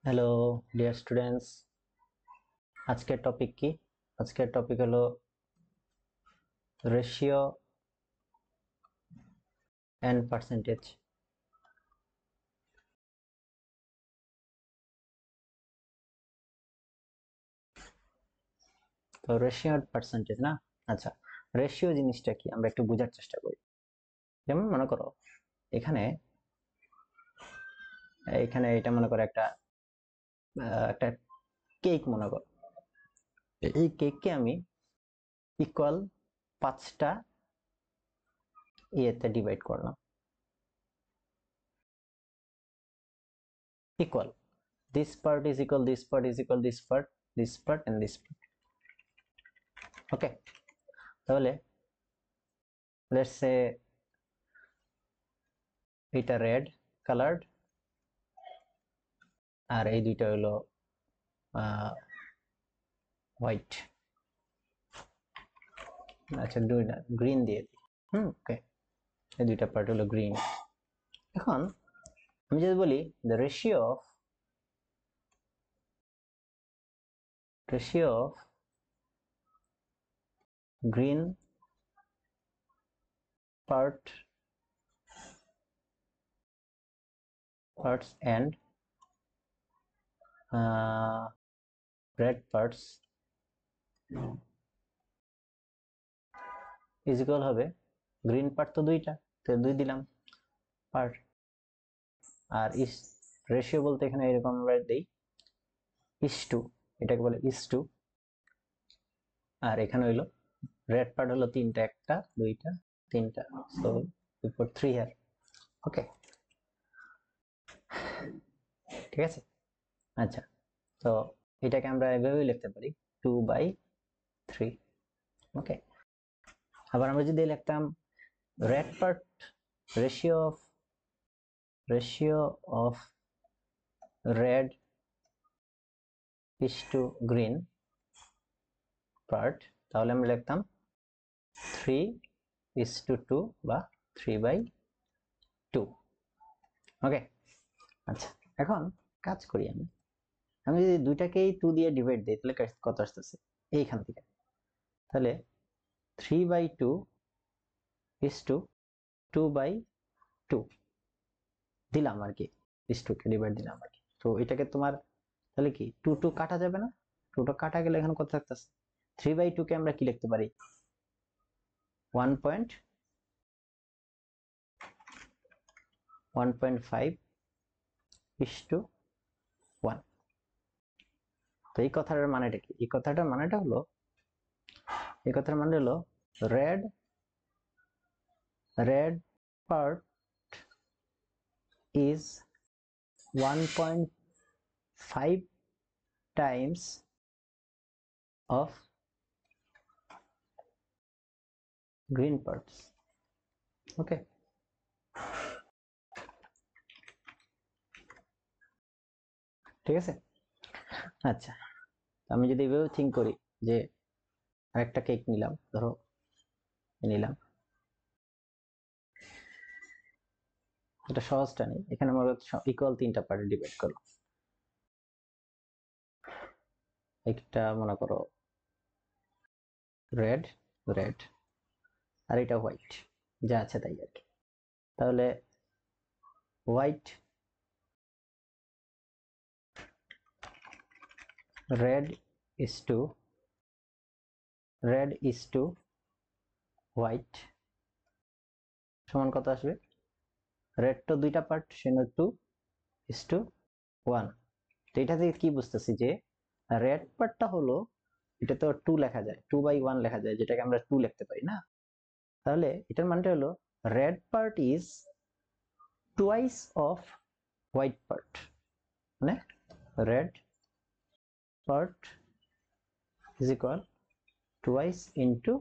Hello dear students, আজকের topic কি? আজকের টপিক হলো রেশিও এন্ড পার্সেন্টেজ। তো রেশিও এন্ড পার্সেন্টেজ না, আচ্ছা, রেশিও জিনিসটা কি আমরা একটু বোঝার চেষ্টা করি। যেমন মনে করো এখানে এখানে এটা মনে করো একটা একটা কেক মনে করো। এই কেককে আমি ইকুয়াল 5টা ইয়েতে ডিভাইড করলাম। Equal, this part is equal, this part is equal, this part, this part and this part. ওকে, তাহলে লেটস সে এটা রেড কালার্ড আর এই দুইটা হলো হোয়াইট। আচ্ছা, দুইটা গ্রিন দিয়ে দিই। ওকে, এই দুইটা পার্ট হলো গ্রিন। এখন আমি যদি বলি the ratio of green parts and red parts is equal হবে, গ্রিন পার্ট তো দুইটা, তো দুই দিলাম পার্ট, আর ইস রেশিও বলতে এখানে এরকম আমরা দেই ইস টু, এটাকে বলে ইস টু। আর এখানে হইলো রেড পার্ট হলো তিনটা, একটা দুইটা তিনটা, সো we put 3 here. ওকে, ঠিক আছে। আচ্ছা, তো এটাকে আমরা এভাবেই লিখতে পারি 2/3। ওকে, আবার আমরা যদি লিখতাম red part ratio of red is to green part, তাহলে আমরা লিখতাম 3:2 বা 3/2। ওকে, আচ্ছা, এখন কাজ করি আমি আমি যদি দুইটাকেই 2 দিয়ে ডিভাইড দিই তাহলে কত আসতেছে এইখান থেকে। তাহলে 3/2 is to 2/2 দিলাম আর কি, is to কে ডিভাইড দিলাম আর কি। তো এটাকে তোমার তাহলে কি 2 কাটা যাবে না? 2 কাটা গেলে এখন কত থাকতেছে? 3/2 কে আমরা কি লিখতে পারি? 1.5 is to 1। তো এই কথাটার মানেটা কি? এই কথাটার মানেটা হলো red part is 1.5 times of green parts। ওকে, ঠিক আছে। আচ্ছা, আমি যদি এভাবে থিঙ্ক করি যে আরেকটা কেক নিলাম, ধরো নিলাম, এটা সহজটা নেই, এখানে আমরা ইকুয়াল 3টা পার্টে ডিভাইড করলাম। একটা মনে করো রেড আর এটা হোয়াইট, যা আছে তাই আর কি। তাহলে white red is to white সমান কত আসবে? রেড তো দুইটা পার্ট, সেজন্য 2:1। তো এটা থেকে কি বুঝতেছি যে রেড পার্টটা হলো, এটা তো 2 লেখা যায়, 2/1 লেখা যায়, যেটাকে আমরা 2 লিখতে পারি না। তাহলে এটার মানটা হলো red part is twice of white part, মানে red part is equal twice into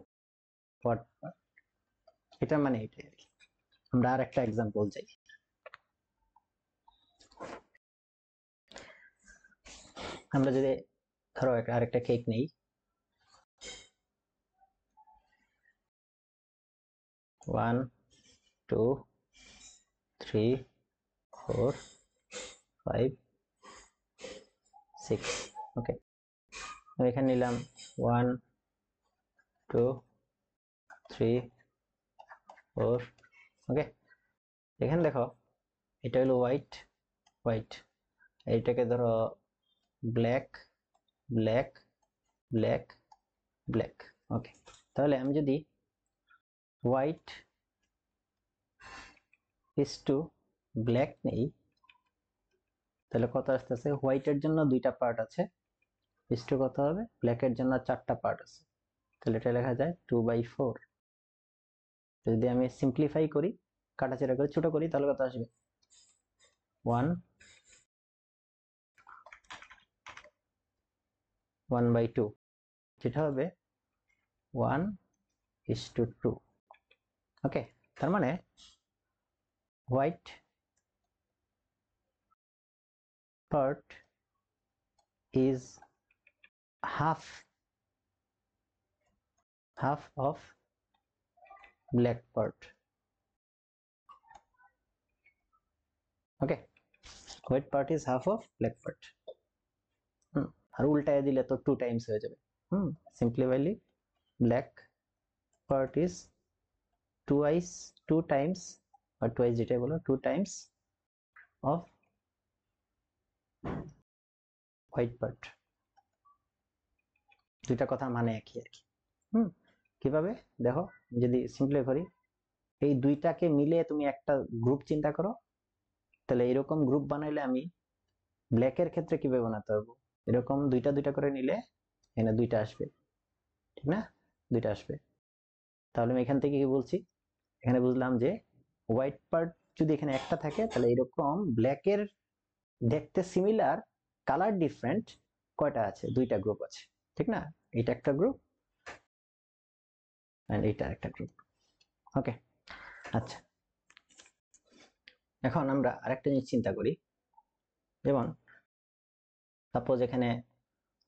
white part. এটা মানে এটাই আর কি। আমরা আর একটা এক্সাম্পল চাই। আমরা যদি ধরো আরেকটা কেক নেই, 1 2 3 4 5 6 ওকে এখানে নিলাম 1 2 3 4 ওকে এখানে দেখো এটা হলো হোয়াইট এইটাকে ধরো ব্ল্যাক ব্ল্যাক ব্ল্যাক ব্ল্যাক ওকে তাহলে আমি যদি হোয়াইট ইস টু ব্ল্যাক নেই তাহলে কত আসতেছে হোয়াইটের জন্য দুইটা পার্ট আছে ইস টু কত হবে ব্ল্যাকের জন্য চারটা পার্ট আছে তাহলে এটা লেখা যায় 2/4 যদি আমি সিম্পলিফাই করি কাটাছেড়া করে ছোট করি তাহলে কত আসবে 1/2 যেটা হবে 1:2 ওকে তার মানে white part is half of black part okay white part is half of black part আর উল্টায় দিলে তো 2 টাইমস হয়ে যাবে সিম্পলিফাইলি black part is two times or twice যেটা বলো 2 times of white part দুইটা কথা মানে একই আর কি কিভাবে দেখো যদি সিম্পলিফাই করি এই দুইটাকে মিলে তুমি একটা গ্রুপ চিন্তা করো তাহলে এরকম গ্রুপ বানাইলে আমি ব্ল্যাকের ক্ষেত্রে কিভাবে বানাতে পারবো এরকম দুইটা দুইটা করে নিলে এখানে দুইটা আসবে ঠিক না দুইটা আসবে তাহলে আমি এখান থেকে কি বলছি এখানে বুঝলাম যে হোয়াইট পার্ট যদি এখানে একটা থাকে তাহলে এরকম ব্ল্যাকের দেখতে সিমিলার কালার ডিফারেন্ট কয়টা আছে দুইটা গ্রুপ আছে ঠিক না এটা একটা গ্রুপ এন্ড এটা একটা গ্রুপ ওকে আচ্ছা এখন আমরা আরেকটা জিনিস চিন্তা করি যেমন সাপোজ এখানে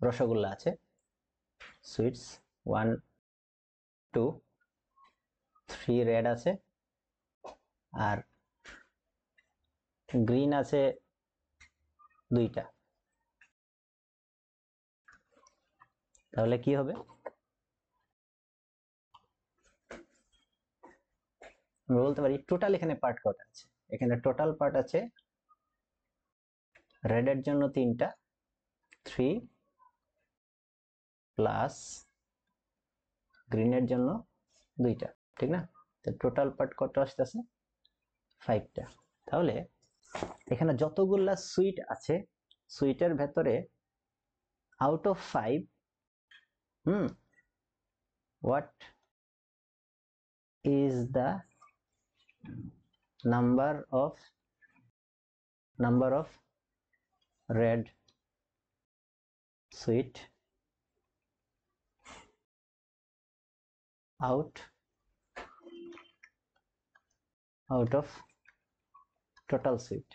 রসগোল্লা আছে সুইটস 1 2 3 রেড আছে আর গ্রিন আছে দুইটা তাহলে কি হবে আমি বলতে পারি টোটাল এখানে পার্ট কত আছে এখানে টোটাল পার্ট আছে রেড এর জন্য 3টা 3 প্লাস গ্রিনের জন্য 2টা ঠিক না তো টোটাল পার্ট কত আসতেছে 5টা তাহলে এখানে যতগুলা সুইট আছে সুইটের ভেতরে out of 5 what is the number of red sweet out of total sweet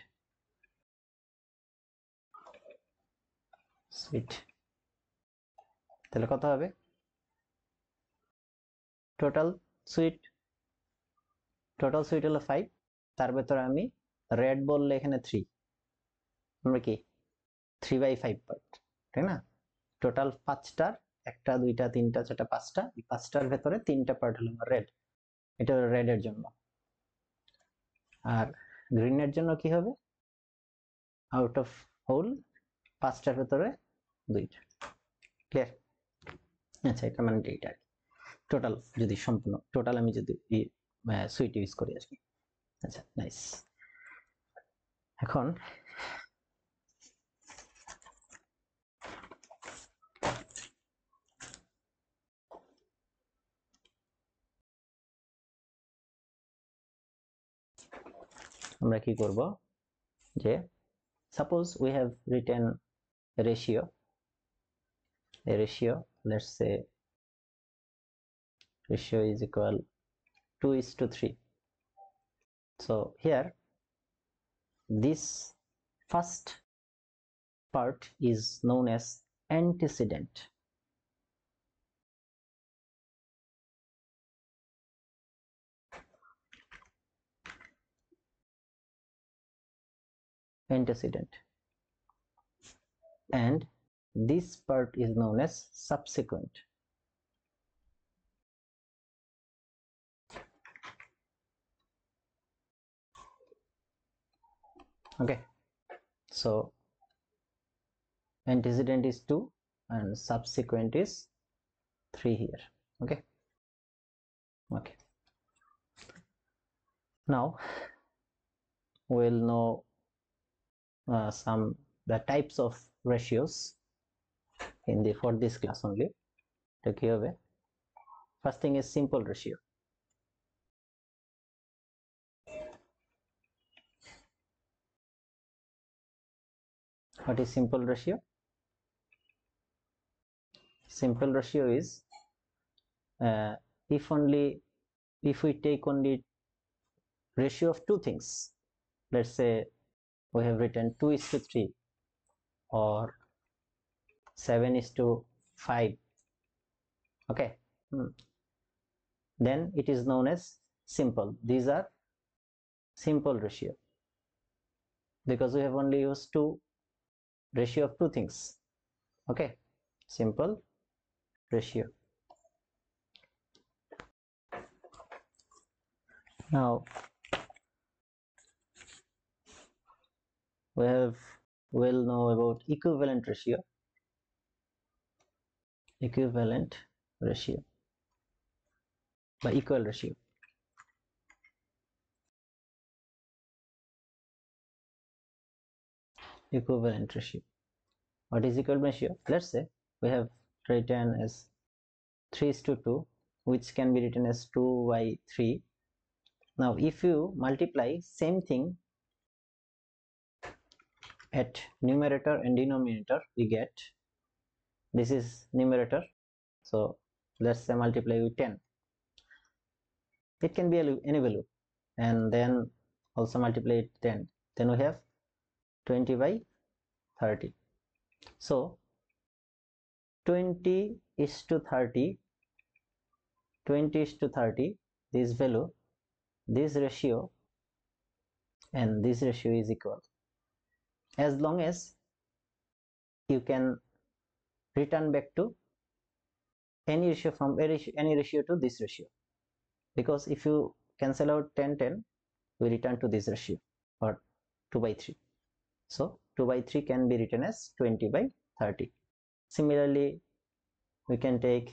তাহলে কত হবে টোটাল সুইট হলো 5 তার ভেতরে আমি রেড বললে এখানে 3 আমরা কি 3/5 পার্ট তাই না টোটাল 5টার 1টা 2টা 3টা 4টা 5টা এই 5টার ভেতরে 3টা পার্ট হলো রেড এটা রেড এর জন্য আর গ্রিন এর জন্য কি হবে আউট অফ হোল 5টার ভেতরে 2টা ক্লিয়ার আচ্ছা এটা মানে এইটা টোটাল যদি সম্পূর্ণ টোটাল আমি যদি সুইট ইউজ করি আর কি আচ্ছা নাইস এখন আমরা কি করব যে suppose we have written a ratio let's say ratio is equal 2:3 so here this first part is known as antecedent and this part is known as subsequent. Okay, so antecedent is 2 and subsequent is 3 here. Okay, now we'll know some the types of ratios in the for this class only. First thing is simple ratio. What is simple ratio? Simple ratio is if we take only ratio of two things. Let's say we have written 2:3 or 7:5. Okay, then it is known as simple. These are simple ratio because we have only used two ratio of two things. Okay, simple ratio. Now we'll know about equivalent ratio. Equivalent ratio by equal ratio. Equivalent ratio. What is equivalent ratio? Let's say we have written as 3:2, which can be written as 2/3. Now if you multiply same thing at numerator and denominator, we get, this is numerator, so let's say multiply with 10. It can be any value, and then also multiply it 10, then we have 20/30. So 20:30, this value, this ratio and this ratio is equal, as long as you can return back to any ratio from any ratio to this ratio, because if you cancel out 10 we return to this ratio, or 2/3. So 2/3 can be written as 20/30. Similarly, we can take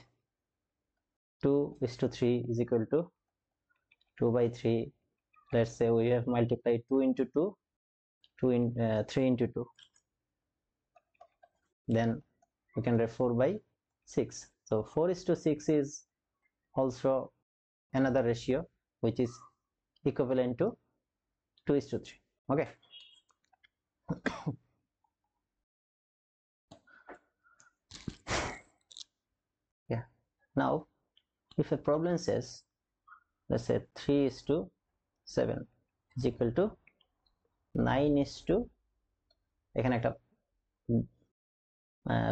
2:3 is equal to 2/3. Let's say we have multiplied 2 into 2, 3 into 2, then we can write 4/6. So 4:6 is also another ratio which is equivalent to 2:3. Okay. Yeah, now if a problem says, let's say 3:7 is equal to 9:, এখানে একটা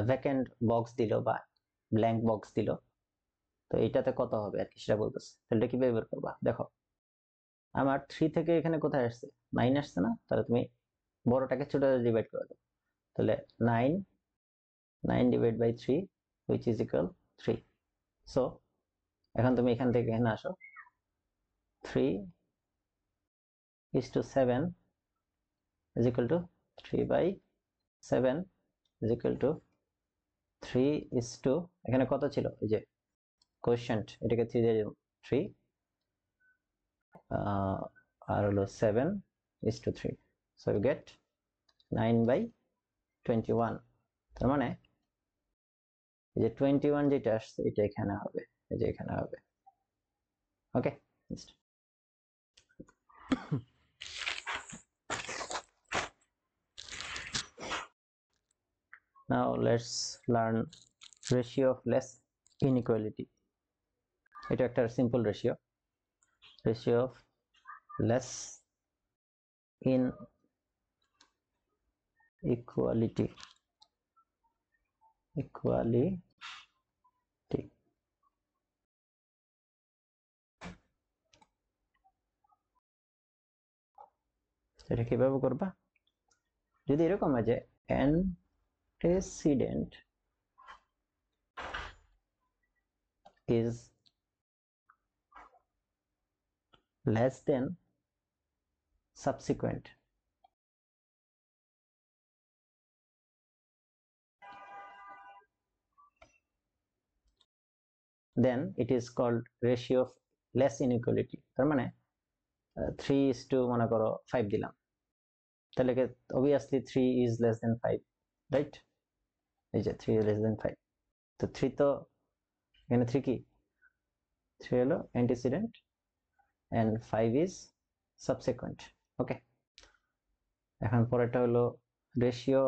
vacant box দিল বা blank box দিল, তো এটাতে কত হবে আর কি সেটা বলতেছে। তাহলে এটা কিভাবে বের করবা? দেখো আমার 3 থেকে এখানে কোথায় আসছে? 9 আসছে না? তাহলে তুমি বড়টাকে ছোটটা ডিভাইড করে দাও, তাহলে 9 divide by 3 which is equal 3. So এখন তুমি এখান থেকে এখানে আসো, 3:7 is equal to 3/7 is equal to 3:, এখানে কত ছিল? এই যে কোয়েশ্চেন্ট, এটাকে 3 দিয়ে 3 আর হলো 7:3, so you get 9/21. তার মানে এই যে 21 যেটা আসছে এটা এখানে হবে, এই যে এখানে হবে। ওকে, now let's learn ratio of less inequality. এটা একটা simple ratio, ratio of less inequality. এটা কিভাবে করবা? যদি এরকম হয় যে n antecedent is less than subsequent, then it is called ratio of less inequality. তার মানে 3 মনে করো 5 দিলাম, তাহলে obviously 3 is less than 5, right? এই যে 3 is less than 5, তো 3 তো এখানে 3 কি, 3 হলো antecedent and 5 is subsequent. ওকে, এখন পরেরটা হলো ratio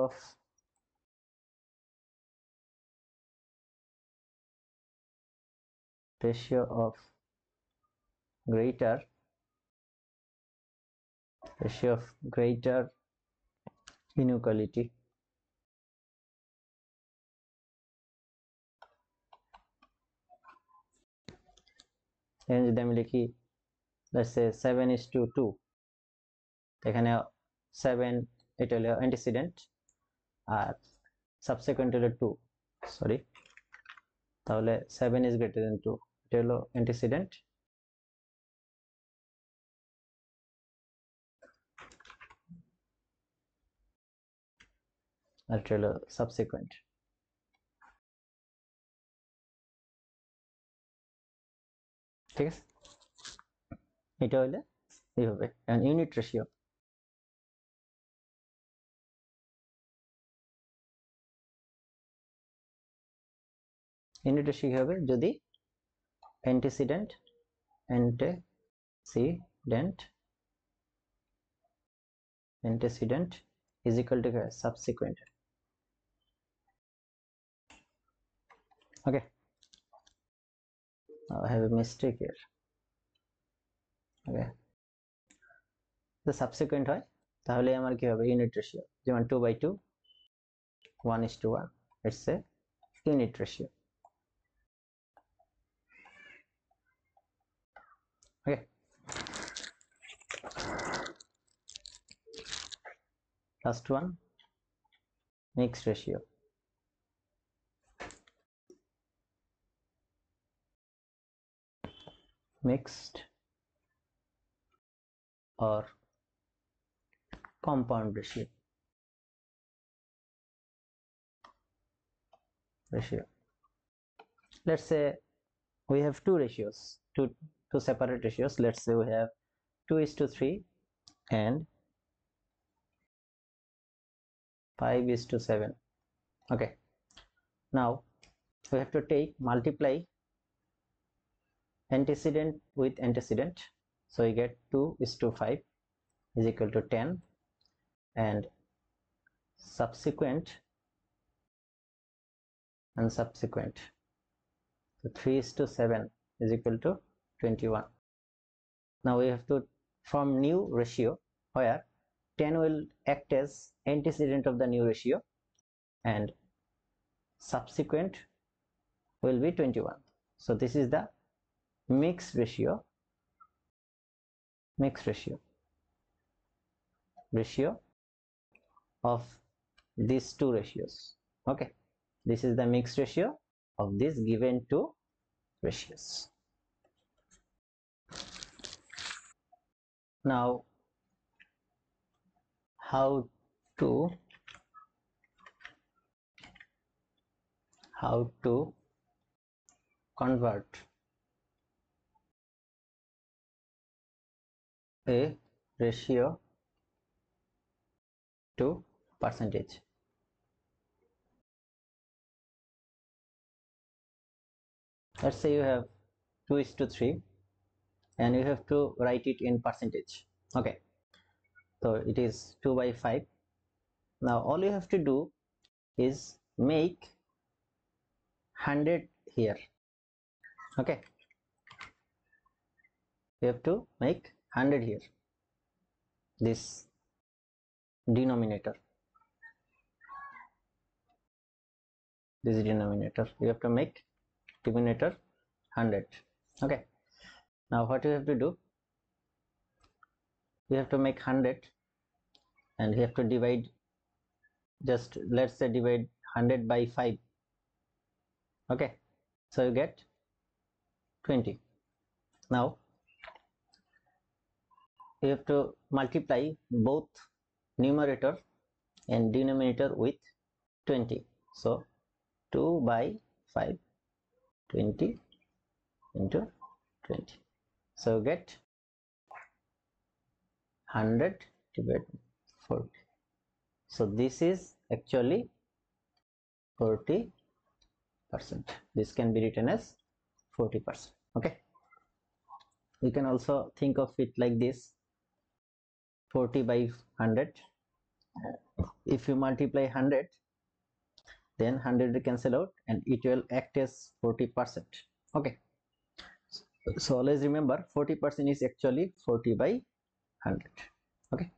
of greater inequality. এখানে যদি আমি লিখি let's say 7:2, এখানে 7 এটা হলো antecedent আর subsequent হলো 2, সরি, তাহলে 7 is greater than 2, এটা হলো antecedent আর এটা হলো subsequent. ঠিক আছে, এটা হইলে এইভাবে ইউনিট রেশিও। ইউনিট রেশিও হবে যদি antecedent is equal to subsequent. Okay, I have a mistake here. Okay, the subsequent হয় তাহলে আমার কি হবে ইউনিট রেশিও, যেমন 2/2 1:1, it's a unit ratio. Okay, last one, mixed ratio. Mixed or compound ratio. Let's say we have two ratios, two separate ratios. Let's say we have 2:3 and 5:7. Okay, now we have to multiply antecedent with antecedent, so we get 2:5 is equal to 10 and subsequent so 3:7 is equal to 21. Now we have to form new ratio where 10 will act as antecedent of the new ratio and subsequent will be 21. So this is the mixed ratio of these two ratios. Okay, this is the mixed ratio of these given two ratios. Now how to convert a ratio to percentage. Let's say you have 2:3 and you have to write it in percentage. Okay, so it is 2/5. Now all you have to do is make 100 here. Okay, you have to make 100 here, this denominator, you have to make denominator 100. Okay, now what you have to do, you have to make 100 and you have to divide, just let's say divide 100 by 5. Okay, so you get 20. Now you have to multiply both numerator and denominator with 20. So 2 by 5, 20 into 20. So you get 100 divided by 40. So this is actually 40%. This can be written as 40%. Okay, you can also think of it like this: 40 by 100. If you multiply 100, then 100 will cancel out and it will act as 40%. Okay, so always remember 40% is actually 40 by 100. Okay,